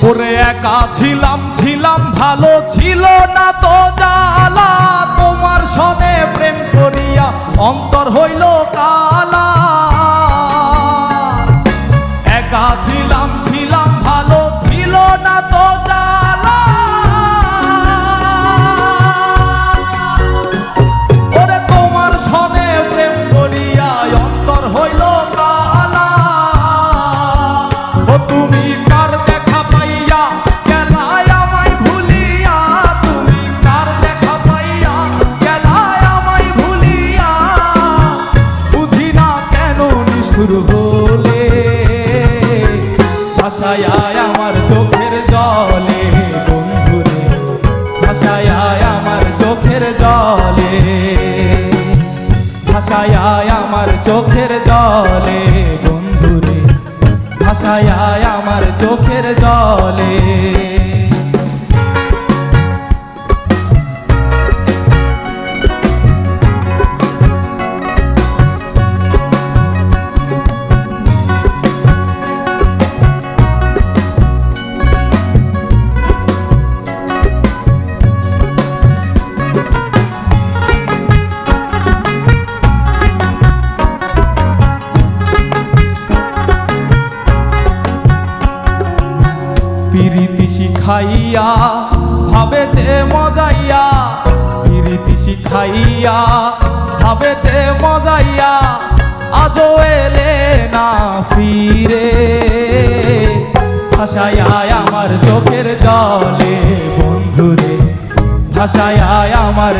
ওরে একা ছিলাম ছিলাম ভালো ছিল না তো জ্বালা, তোমার সনে প্রেম করিয়া অন্তর হইল কালা। একা ছিলাম ছিলাম ভালো ছিল না তো জ্বালা, ওরে তোমার সনে প্রেম করিয়া অন্তর হইল কালা। ও তুমি কার দেখা পাইয়া গেলায় আমায় ভুলিয়া, তুমি কার দেখা পাইয়া গেলায় আমায় ভুলিয়া, বুঝি না কেন নিষ্ঠুর হলে ভাসায় আমার চোখের জলে বন্ধুরে, ভাসায় আমার চোখের জলে, ভাসায় আমার চোখের জলে বন্ধুরে, ভাসায় আমার চোখের জলে। পিরিতি শিখাইয়া ভাবেতে মজাইয়া, পিরিতি শিখাইয়া ভাবেতে মজাইয়া, আজও এলে না ফিরে, ভাসায় আমার চোখের জলে বন্ধুরে, ভাসায় আমার